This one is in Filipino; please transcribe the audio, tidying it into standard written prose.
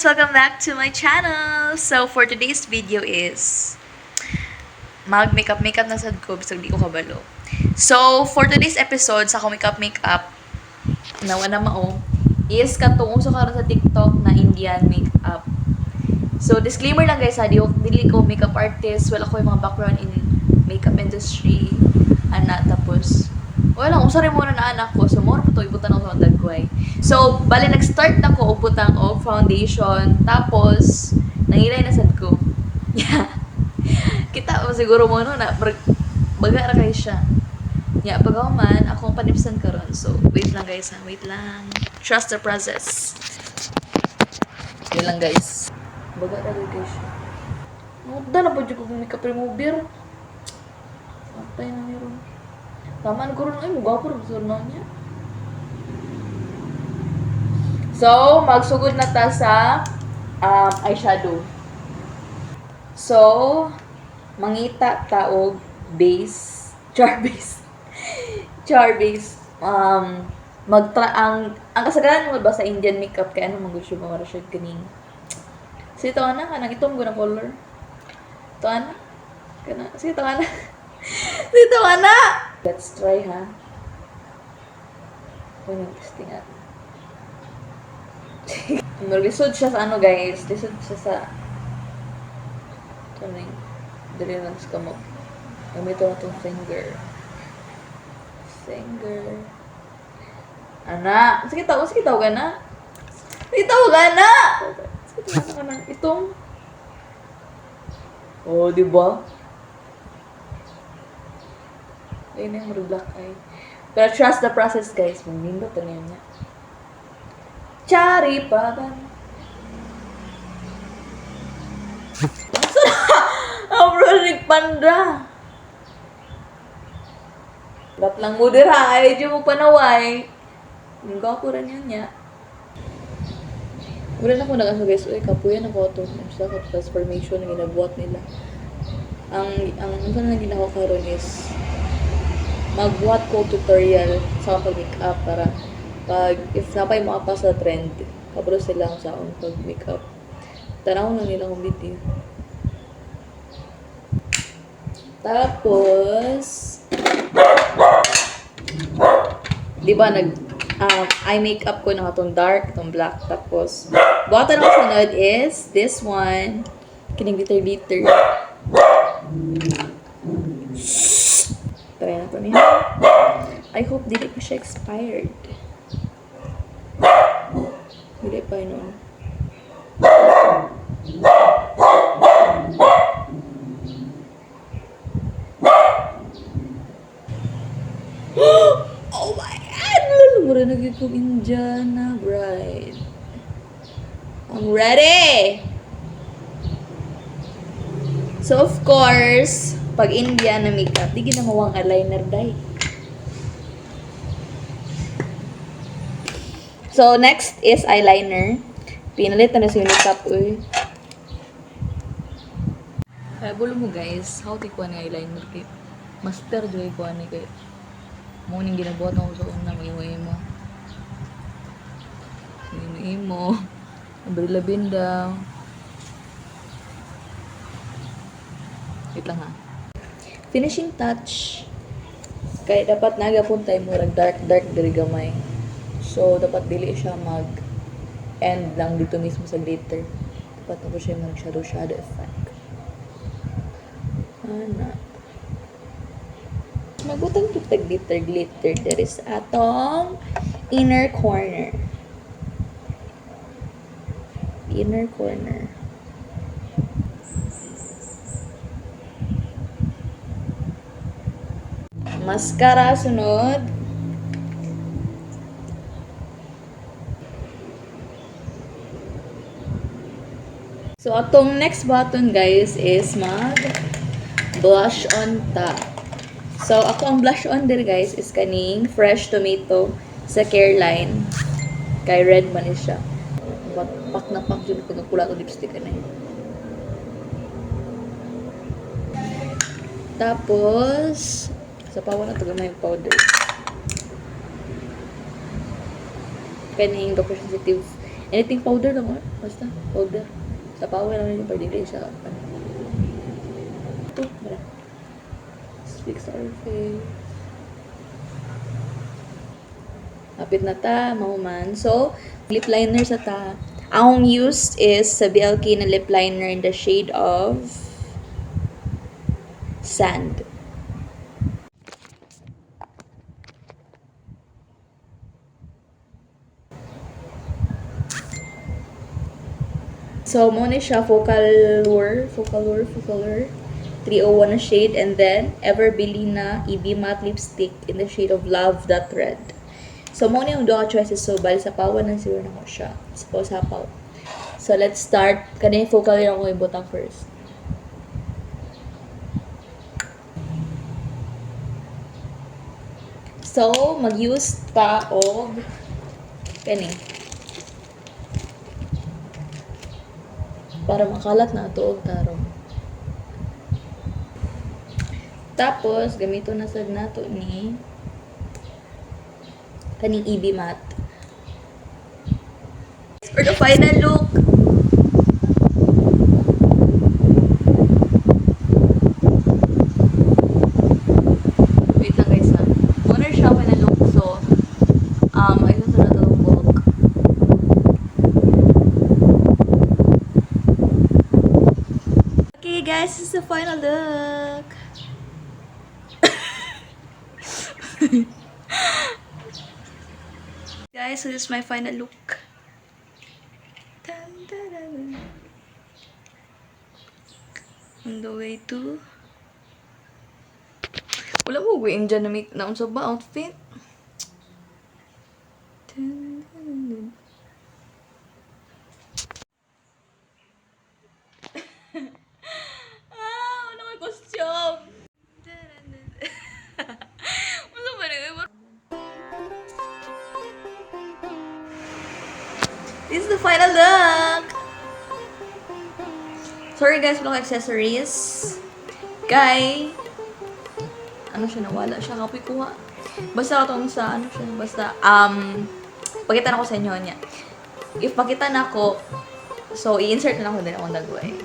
guys! Welcome back to my channel! So, for today's video is mag-makeup na sad ko bisag di ko kabalo. So, for today's episode sa akong makeup nawa na mao is katong uso karon sa TikTok na Indian makeup. So, disclaimer lang guys ha, dili ko makeup artist, wala ko yung mga background in makeup industry, tapos wala, usari mo na anak ko. So, mo na po ito, ibutan ako sa dagway. So, bali, nag-start na ko, ubutang og foundation. Tapos, nangilay na sad ko. Yeah. Kita mo siguro mo, no, na, baga na kayo siya. Yeah, pag ako man, akong panipsan karon. So, wait lang guys, ha. Wait lang. Trust the process. Wait lang guys. Baga na kayo siya. Muda na po dyan kong makeup remover. Patay na meron. Taman ko rin, ay, mugwapo rin gusto na niya. So, magsugod na ta sa eyeshadow. So, mangita ta og base, char base. Ang kasagaran mo ba sa Indian makeup kaya ano magusyo ba mara siya kaning. So, ito na, kanang itong guna color. Ito na. Sige, ito na. Dito ka na! Let's try, ha? Ano yung testing natin? Lisod siya sa ano, guys. Lisod siya sa... Ito na yung... Dali lang sa kamot. Gamito na itong finger. Ana! Sige, tawa ka na. Sige, tawa ka na! Sige, tawa ka na. Itong... Oh, diba? Ayun na yung black eye. Pero trust the process, guys. Manindot na niya. Chari pa ba? Ang project panda. Ba't lang mo dira? Ay, di mo panaway. Ang gapo rin yun niya. Wala na ko nag-asa, guys. Uy, kapuyan ako ito. Sa transformation na ginabuhat nila. Ang saan na ginawa karon is magbuhat ko tutorial sa pag-makeup para pag if napay makapa sa trend kabalo sila sa akong pag-makeup tanaw lang nila akong video. Tapos di ba eye makeup ko na itong dark, itong black. Tapos buhatan ako sunod is this one, kining glitter. Try na to niya. I hope dili pa siya expired. Dili pa yun. Oh my God! Mura na gid kong Indiana bride. I'm ready! So of course, pag Indian na makeup, di ginamawang eyeliner dye. So, next is eyeliner. Pinalit na sa makeup, uy. Kaya bulo mo guys, how ti kuha ni eyeliner kay master joy kuha ni kay mo ning ginabuhat ako sa una mo. Imo. Labin daw. Wait lang ha. Finishing touch. Kaya dapat nagapon tayo murag dark diri gamay. So dapat dili siya end lang dito mismo sa glitter. Dapat ako siya shadow effect. Ana. Magutang kita glitter there is atong inner corner. Mascara sunod. So, atong next button, guys, is blush on top. So, ako ang blush on there, guys, is kaning Fresh Tomato sa Careline. Kay red man siya. Pak na pak yun kung nagpula to lipstick na yun. Tapos, sa pawa na tagamay yung powder. Kaning Dr. Sensitive Anything powder naman. Basta, powder. Sa power lang yun, pwede rin siya. Ito, mara. Fix our face. Lapit na ta, mahuman. So, lip liner sa ta. Ang used is sa BLK na lip liner in the shade of Sand. So, mo ni siya focal lure. 301 na shade. And then, Everbelina EB Matte Lipstick in the shade of Love That Red. So, mo ni yung duha choices. So, bali sa pawan ng zero na ko siya. Suppose hapaw. So, let's start. Kanina yung focal lure ako ibutang first. So, mag-use pa og kani. Para makalat na ito og tarong. Tapos, gamito na sad nato ni kaning EB Matte. For the final look, wait lang guys ha. Muna siya final look. So, ayun sa nato ng bulk. Okay guys, this is the final look. Guys, so this is my final look. Dun, dun, dun, dun. On the way to... Wala mo gawin dyan na may naon sa ba outfit? Dun, dun, dun. Ano may costume? Dun, dun, dun. Wala ba rin? This is the final look! Sorry guys, walang accessories. Guy! Ano siya, nawala siya. Kapoy kuha. Basta itong sa, ano siya, basta, pakita na ko sa inyo niya. If pakita na ko, so, i-insert na ako din akong nagway.